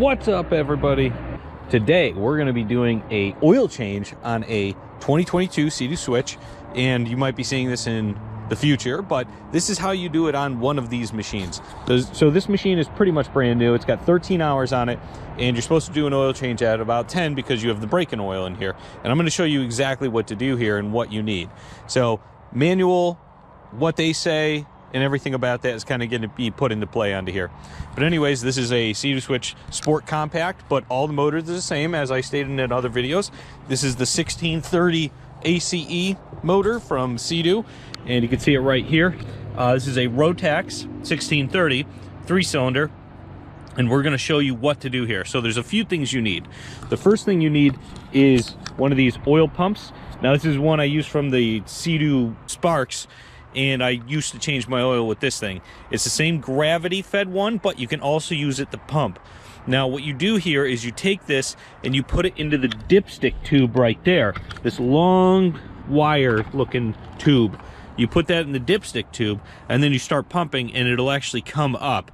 What's up, everybody? Today we're going to be doing a oil change on a 2022 Sea-Doo Switch, and you might be seeing this in the future, but this is how you do it on one of these machines. So this machine is pretty much brand new. It's got 13 hours on it, and you're supposed to do an oil change at about 10 because you have the braking oil in here. And I'm going to show you exactly what to do here and what you need. So manual, what they say, and everything about that is kind of going to be put into play onto here. But anyways, this is a Sea-Doo Switch Sport Compact, but all the motors are the same as I stated in other videos. This is the 1630 ACE motor from Sea-Doo, and you can see it right here. This is a Rotax 1630 3-cylinder, and we're going to show you what to do here. So there's a few things you need. The first thing you need is one of these oil pumps. Now this is one I use from the Sea-Doo Sparks, and I used to change my oil with this thing. It's the same gravity fed one, but you can also use it to pump. Now what you do here is you take this and you put it into the dipstick tube right there, this long wire looking tube. You put that in the dipstick tube and then you start pumping, and it'll actually come up.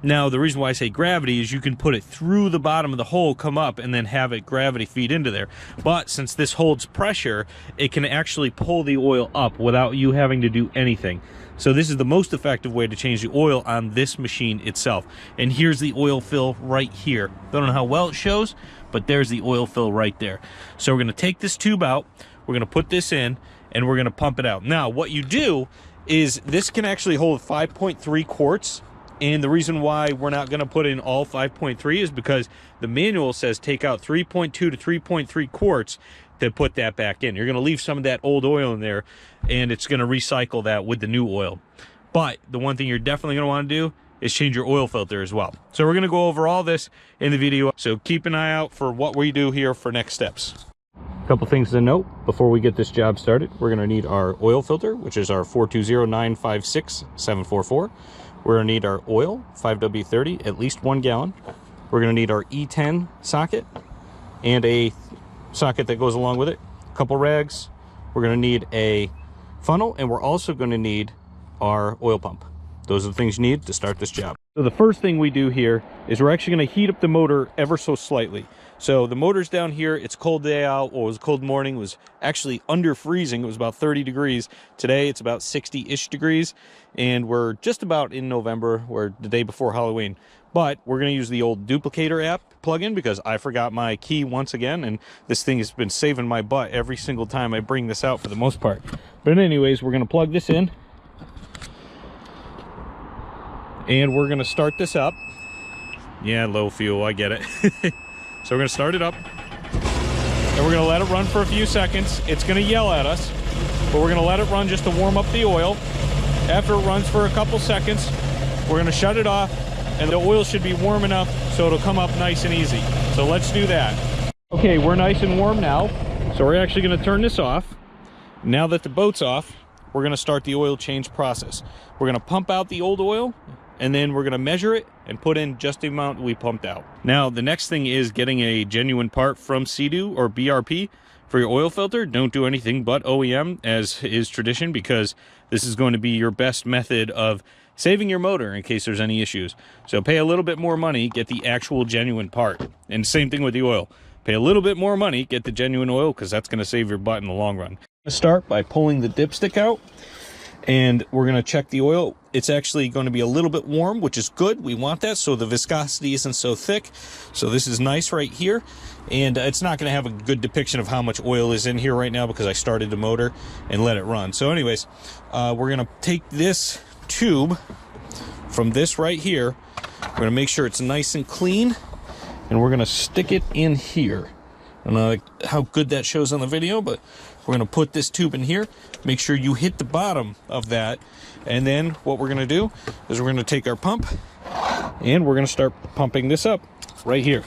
Now the reason why I say gravity is you can put it through the bottom of the hole, come up, and then have it gravity feed into there. But since this holds pressure, it can actually pull the oil up without you having to do anything. So this is the most effective way to change the oil on this machine itself. And here's the oil fill right here. Don't know how well it shows, but there's the oil fill right there. So we're going to take this tube out, we're going to put this in, and we're going to pump it out. Now what you do is this can actually hold 5.3 quarts. And the reason why we're not going to put in all 5.3 is because the manual says take out 3.2 to 3.3 quarts to put that back in. You're going to leave some of that old oil in there, and it's going to recycle that with the new oil. But the one thing you're definitely going to want to do is change your oil filter as well. So we're going to go over all this in the video. So keep an eye out for what we do here for next steps. A couple things to note before we get this job started. We're going to need our oil filter, which is our 420-956-744. We're going to need our oil, 5W30, at least 1 gallon. We're going to need our E10 socket and a socket that goes along with it, a couple rags. We're going to need a funnel, and we're also going to need our oil pump. Those are the things you need to start this job. So the first thing we do here is we're actually going to heat up the motor ever so slightly. So the motor's down here. It's a cold day out. Well, it was a cold morning. It was actually under freezing. It was about 30 degrees. Today it's about 60-ish degrees, and we're just about in November. We're the day before Halloween. But we're going to use the old duplicator app plugin because I forgot my key once again, and this thing has been saving my butt every single time I bring this out for the most part. But anyways, we're going to plug this in, and we're going to start this up. Yeah, low fuel, I get it. So we're going to start it up, and we're going to let it run for a few seconds. It's going to yell at us, but we're going to let it run just to warm up the oil. After it runs for a couple seconds, we're going to shut it off, and the oil should be warm enough so it'll come up nice and easy. So let's do that. Okay, we're nice and warm now, so we're actually going to turn this off. Now that the boat's off, we're going to start the oil change process. We're going to pump out the old oil, and then we're going to measure it and put in just the amount we pumped out. Now, the next thing is getting a genuine part from Sea-Doo or BRP for your oil filter. Don't do anything but OEM, as is tradition, because this is going to be your best method of saving your motor in case there's any issues. So pay a little bit more money, get the actual genuine part. And same thing with the oil. Pay a little bit more money, get the genuine oil, because that's going to save your butt in the long run. Let's start by pulling the dipstick out, and we're going to check the oil. It's actually going to be a little bit warm, which is good. We want that so the viscosity isn't so thick. So this is nice right here, and it's not going to have a good depiction of how much oil is in here right now because I started the motor and let it run. So anyways, we're going to take this tube from this right here. We're going to make sure it's nice and clean, and we're going to stick it in here. I don't know how good that shows on the video, but we're going to put this tube in here. Make sure you hit the bottom of that. And then what we're going to do is we're going to take our pump, and we're going to start pumping this up right here.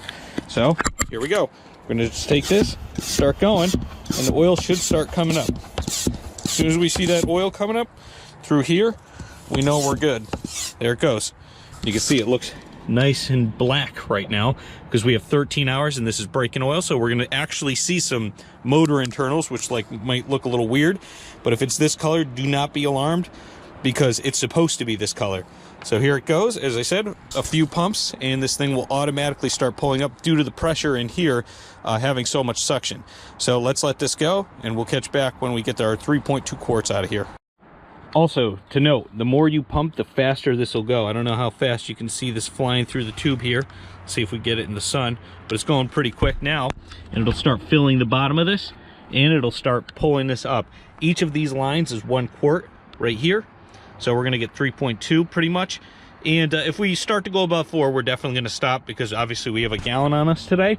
So here we go. We're going to just take this, start going, and the oil should start coming up. As soon as we see that oil coming up through here, we know we're good. There it goes. You can see it looks nice and black right now because we have 13 hours and this is braking oil, so we're going to actually see some motor internals, which might look a little weird, but if it's this color, do not be alarmed because it's supposed to be this color. So here it goes. As I said, a few pumps, and this thing will automatically start pulling up due to the pressure in here having so much suction. So let's let this go, and we'll catch back when we get our 3.2 quarts out of here. Also, to note, the more you pump, the faster this will go. I don't know how fast you can see this flying through the tube here. Let's see if we get it in the sun, but it's going pretty quick now, and it'll start filling the bottom of this, and it'll start pulling this up. Each of these lines is 1 quart right here, so we're going to get 3.2 pretty much. And if we start to go above 4, we're definitely going to stop, because obviously we have a gallon on us today.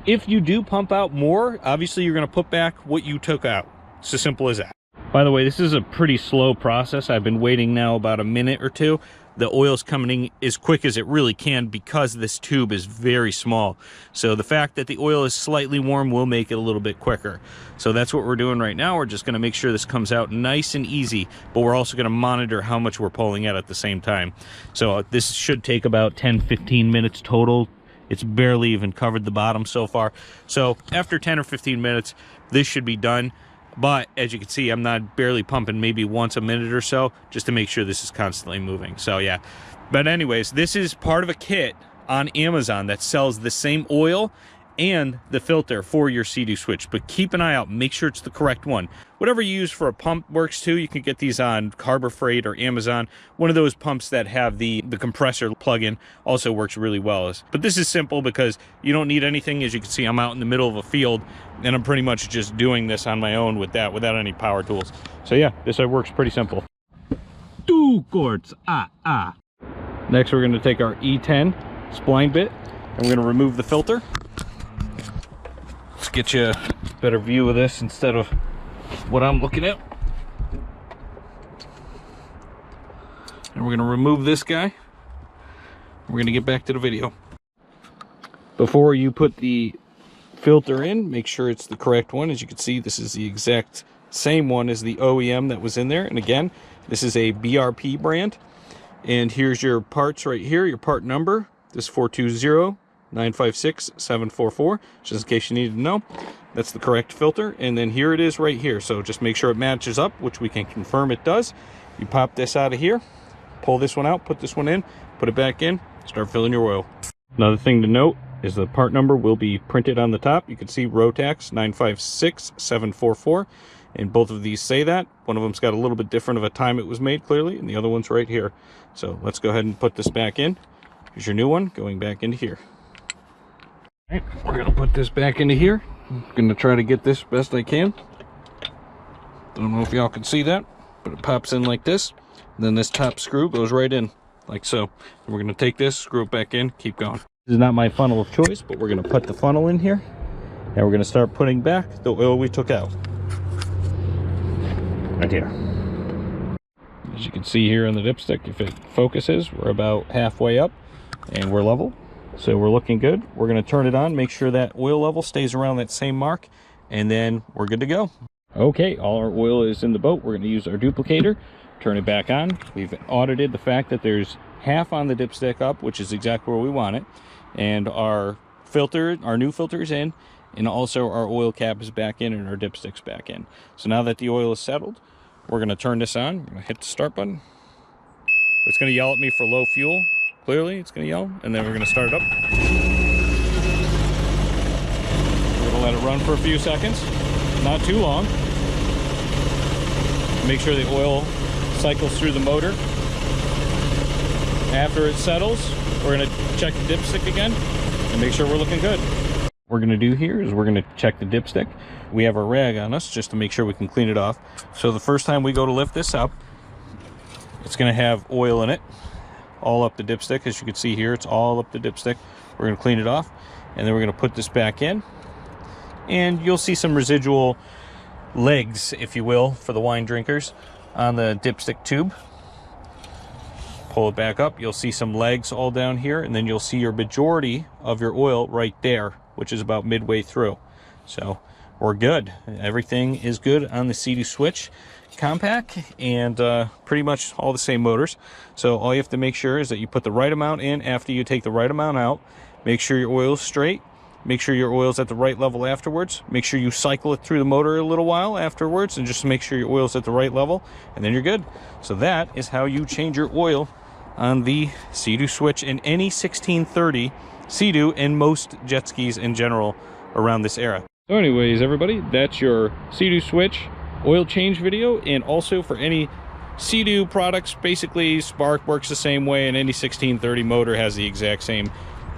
If you do pump out more, obviously you're going to put back what you took out. It's as simple as that. By the way, this is a pretty slow process. I've been waiting now about a minute or two. The oil's coming in as quick as it really can because this tube is very small. So the fact that the oil is slightly warm will make it a little bit quicker. So that's what we're doing right now. We're just going to make sure this comes out nice and easy, but we're also going to monitor how much we're pulling at the same time. So this should take about 10-15 minutes total. It's barely even covered the bottom so far. So after 10 or 15 minutes, this should be done. But as you can see, I'm not barely pumping, maybe once a minute or so, just to make sure this is constantly moving. So yeah, but anyways, this is part of a kit on Amazon that sells the same oil and the filter for your Sea-Doo switch. But keep an eye out, make sure it's the correct one. Whatever you use for a pump works too. You can get these on Harbor Freight or Amazon. One of those pumps that have the compressor plug-in also works really well. But this is simple because you don't need anything. As you can see, I'm out in the middle of a field, and I'm pretty much just doing this on my own without any power tools. So yeah, this works pretty simple. 2 quarts. Next, we're going to take our E10 spline bit, and we're going to remove the filter. Let's get you a better view of this instead of what I'm looking at. And we're going to remove this guy. We're going to get back to the video. Before you put the filter in, make sure it's the correct one. As you can see, this is the exact same one as the OEM that was in there. And again, this is a BRP brand. And here's your parts right here, your part number. This is 420-956-744, just in case you needed to know. That's the correct filter. And then here it is right here. So just make sure it matches up, which we can confirm it does. You pop this out of here, pull this one out, put this one in, put it back in, start filling your oil. Another thing to note is the part number will be printed on the top. You can see Rotax 956-744, and both of these say that. One of them's got a little bit different of a time it was made, clearly, and the other one's right here. So let's go ahead and put this back in. Here's your new one going back into here. All right, we're gonna put this back into here. I'm gonna try to get this best I can. Don't know if y'all can see that, but it pops in like this. And then this top screw goes right in, like so. And we're gonna take this, screw it back in, keep going. This is not my funnel of choice, but we're gonna put the funnel in here, and we're gonna start putting back the oil we took out. Right here. As you can see here on the dipstick, if it focuses, we're about halfway up, and we're level. So we're looking good. We're going to turn it on, make sure that oil level stays around that same mark, and then we're good to go. Okay, all our oil is in the boat. We're going to use our duplicator, turn it back on. We've audited the fact that there's half on the dipstick up, which is exactly where we want it, and our filter, our new filter is in, and also our oil cap is back in and our dipstick's back in. So now that the oil is settled, we're going to turn this on. We're going to hit the start button. It's going to yell at me for low fuel. Clearly, it's going to yell, and then we're going to start it up. We're going to let it run for a few seconds, not too long. Make sure the oil cycles through the motor. After it settles, we're going to check the dipstick again and make sure we're looking good. What we're going to do here is we're going to check the dipstick. We have a rag on us just to make sure we can clean it off. So the first time we go to lift this up, it's going to have oil in it. All up the dipstick. As you can see here, it's all up the dipstick. We're going to clean it off, and then we're going to put this back in, and you'll see some residual legs, if you will, for the wine drinkers on the dipstick tube. Pull it back up, you'll see some legs all down here, and then you'll see your majority of your oil right there, which is about midway through. So we're good. Everything is good on the Sea-Doo switch compact, and pretty much all the same motors. So all you have to make sure is that you put the right amount in after you take the right amount out. Make sure your oil's straight. Make sure your oil's at the right level afterwards. Make sure you cycle it through the motor a little while afterwards, and just make sure your oil's at the right level, and then you're good. So that is how you change your oil on the Sea-Doo Switch and any 1630 Sea-Doo and most jet skis in general around this era. So anyways, everybody, that's your Sea-Doo Switch oil change video, and also for any Sea-Doo products, basically spark works the same way, and any 1630 motor has the exact same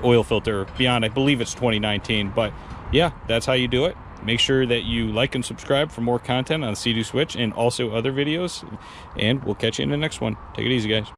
oil filter beyond, I believe it's 2019. But yeah, that's how you do it. Make sure that you like and subscribe for more content on Sea-Doo Switch and also other videos, and we'll catch you in the next one. Take it easy, guys.